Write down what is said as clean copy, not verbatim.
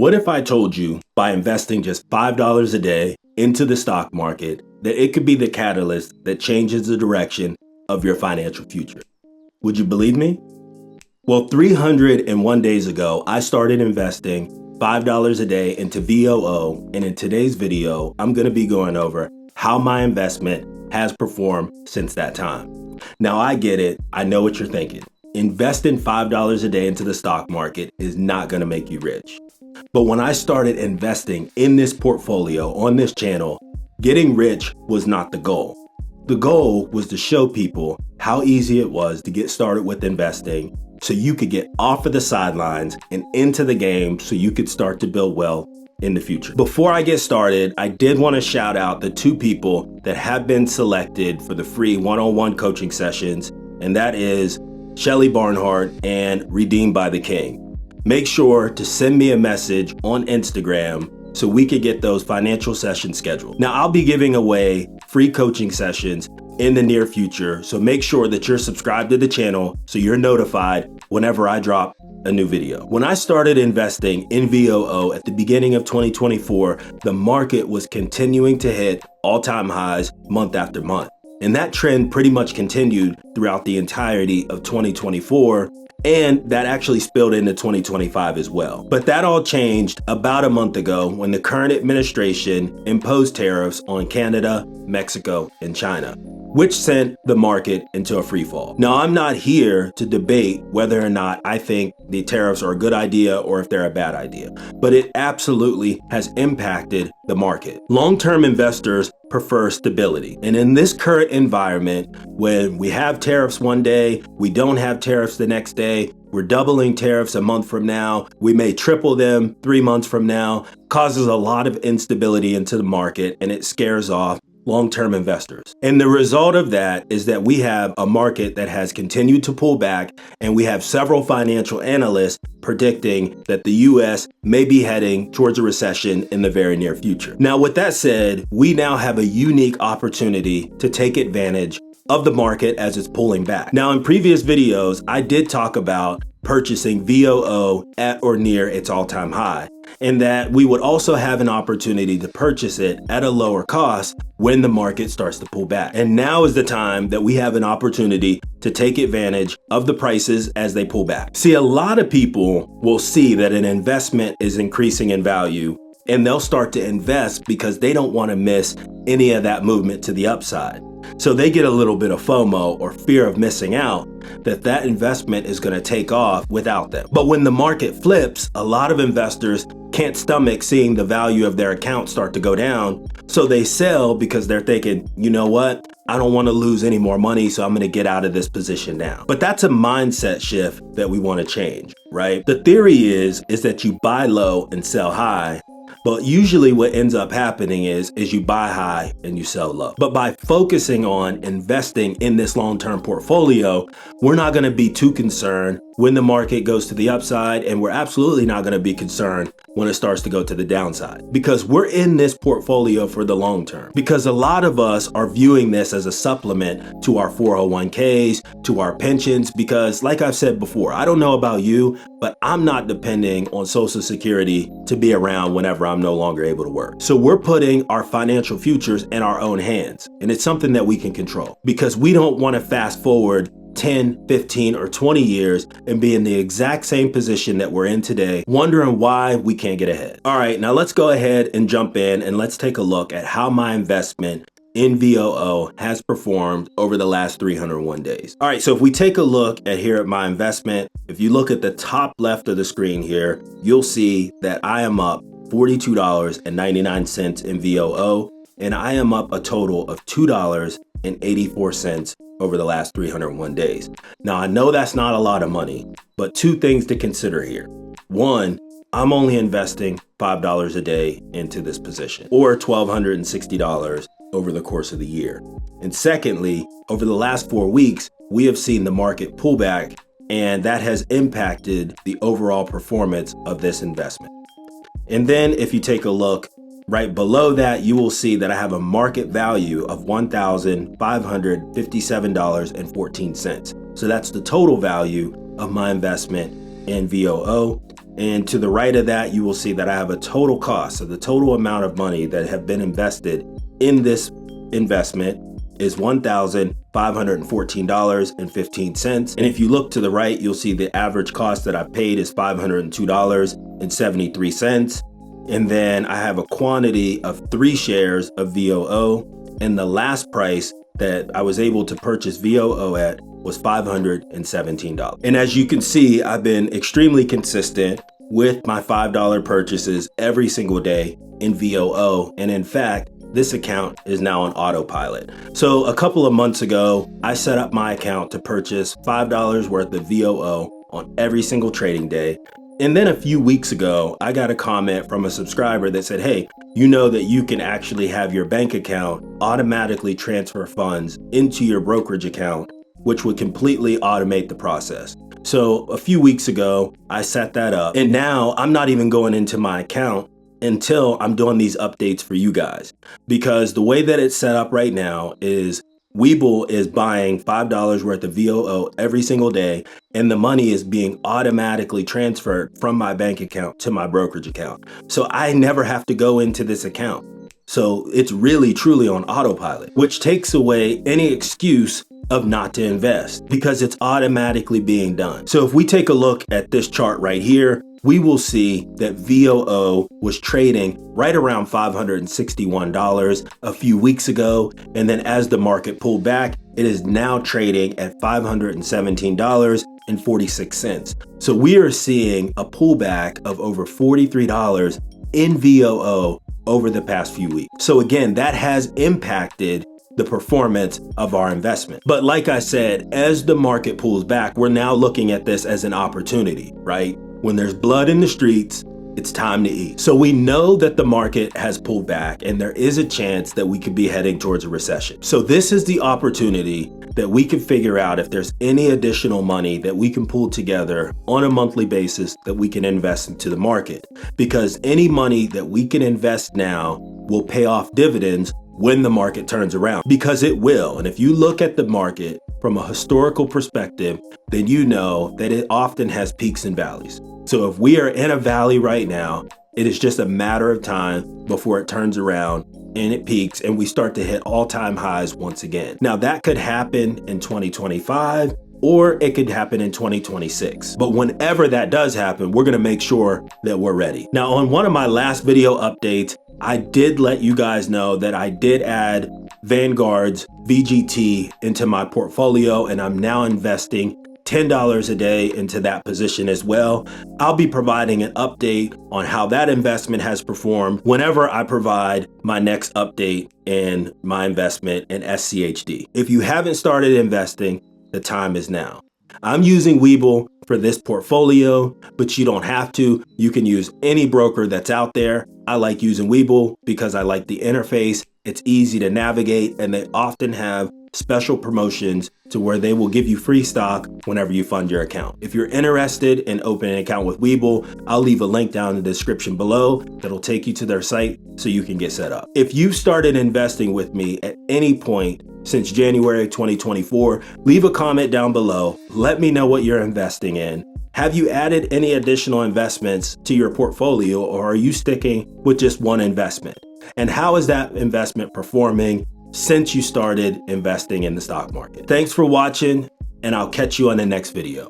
What if I told you by investing just $5 a day into the stock market that it could be the catalyst that changes the direction of your financial future? Would you believe me? Well, 301 days ago, I started investing $5 a day into VOO, and in today's video, I'm going to be going over how my investment has performed since that time. Now, I get it. I know what you're thinking. Investing $5 a day into the stock market is not going to make you rich. But when I started investing in this portfolio on this channel, getting rich was not the goal. The goal was to show people how easy it was to get started with investing so you could get off of the sidelines and into the game so you could start to build wealth in the future. Before I get started, I did want to shout out the two people that have been selected for the free one-on-one coaching sessions, and that is Shelly Barnhart and Redeemed by the King. Make sure to send me a message on Instagram so we could get those financial sessions scheduled. Now, I'll be giving away free coaching sessions in the near future, so make sure that you're subscribed to the channel so you're notified whenever I drop a new video. When I started investing in VOO at the beginning of 2024, the market was continuing to hit all-time highs month after month. And that trend pretty much continued throughout the entirety of 2024. And that actually spilled into 2025 as well. But that all changed about a month ago when the current administration imposed tariffs on Canada, Mexico, and China, which sent the market into a free fall. Now, I'm not here to debate whether or not I think the tariffs are a good idea or if they're a bad idea, but it absolutely has impacted the market. Long-term investors prefer stability. And in this current environment, when we have tariffs one day, we don't have tariffs the next day, we're doubling tariffs a month from now, we may triple them 3 months from now, causes a lot of instability into the market, and it scares off long-term investors. And the result of that is that we have a market that has continued to pull back, and we have several financial analysts predicting that the US may be heading towards a recession in the very near future. Now, with that said, we now have a unique opportunity to take advantage of the market as it's pulling back. Now, in previous videos, I did talk about purchasing VOO at or near its all-time high, and that we would also have an opportunity to purchase it at a lower cost when the market starts to pull back. And now is the time that we have an opportunity to take advantage of the prices as they pull back. See, a lot of people will see that an investment is increasing in value, and they'll start to invest because they don't want to miss any of that movement to the upside. So they get a little bit of FOMO, or fear of missing out, that investment is going to take off without them. But when the market flips, a lot of investors can't stomach seeing the value of their account start to go down. So they sell because they're thinking, you know what? I don't want to lose any more money, so I'm going to get out of this position now. But that's a mindset shift that we want to change, right? The theory is that you buy low and sell high. But usually what ends up happening is you buy high and you sell low. But by focusing on investing in this long-term portfolio, we're not going to be too concerned when the market goes to the upside, and we're absolutely not going to be concerned when it starts to go to the downside, because we're in this portfolio for the long term. Because a lot of us are viewing this as a supplement to our 401ks, to our pensions, because like I've said before, I don't know about you, but I'm not depending on Social Security to be around whenever I'm no longer able to work. So we're putting our financial futures in our own hands, and it's something that we can control, because we don't want to fast forward 10, 15, or 20 years and be in the exact same position that we're in today, wondering why we can't get ahead. All right, now let's go ahead and jump in and let's take a look at how my investment in VOO has performed over the last 301 days. All right, so if we take a look at here at my investment, if you look at the top left of the screen here, you'll see that I am up $42.99 in VOO, and I am up a total of $2.84 over the last 301 days. Now, I know that's not a lot of money, but two things to consider here. One, I'm only investing $5 a day into this position, or $1,260 over the course of the year. And secondly, over the last 4 weeks, we have seen the market pull back, and that has impacted the overall performance of this investment. And then if you take a look right below that, you will see that I have a market value of $1,557.14. So that's the total value of my investment in VOO. And to the right of that, you will see that I have a total cost. So the total amount of money that have been invested in this investment is $1,514.15. And if you look to the right, you'll see the average cost that I paid is $502.73. And then I have a quantity of 3 shares of VOO. And the last price that I was able to purchase VOO at was $517. And as you can see, I've been extremely consistent with my $5 purchases every single day in VOO. And in fact, this account is now on autopilot. So a couple of months ago, I set up my account to purchase $5 worth of VOO on every single trading day. And then a few weeks ago, I got a comment from a subscriber that said, hey, you know that you can actually have your bank account automatically transfer funds into your brokerage account, which would completely automate the process. So a few weeks ago, I set that up. And now I'm not even going into my account until I'm doing these updates for you guys. Because the way that it's set up right now is Webull is buying $5 worth of VOO every single day, and the money is being automatically transferred from my bank account to my brokerage account. So I never have to go into this account. So it's really truly on autopilot, which takes away any excuse of not to invest because it's automatically being done. So if we take a look at this chart right here, we will see that VOO was trading right around $561 a few weeks ago. And then as the market pulled back, it is now trading at $517.46. So we are seeing a pullback of over $43 in VOO over the past few weeks. So again, that has impacted the performance of our investment. But like I said, as the market pulls back, we're now looking at this as an opportunity, right? When there's blood in the streets, it's time to eat. So we know that the market has pulled back and there is a chance that we could be heading towards a recession. So this is the opportunity that we can figure out if there's any additional money that we can pull together on a monthly basis that we can invest into the market. Because any money that we can invest now will pay off dividends when the market turns around, because it will. And if you look at the market from a historical perspective, then you know that it often has peaks and valleys. So if we are in a valley right now, it is just a matter of time before it turns around and it peaks and we start to hit all-time highs once again. Now that could happen in 2025 or it could happen in 2026. But whenever that does happen, we're gonna make sure that we're ready. Now on one of my last video updates, I did let you guys know that I did add Vanguard's VGT into my portfolio and I'm now investing $10 a day into that position as well. I'll be providing an update on how that investment has performed whenever I provide my next update in my investment in SCHD. If you haven't started investing, the time is now. I'm using Webull for this portfolio, but you don't have to. You can use any broker that's out there. I like using Webull because I like the interface. It's easy to navigate and they often have special promotions to where they will give you free stock whenever you fund your account. If you're interested in opening an account with Webull, I'll leave a link down in the description below that'll take you to their site so you can get set up. If you started investing with me at any point since January 2024, leave a comment down below. Let me know what you're investing in. Have you added any additional investments to your portfolio or are you sticking with just one investment? And how is that investment performing since you started investing in the stock market? Thanks for watching and I'll catch you on the next video.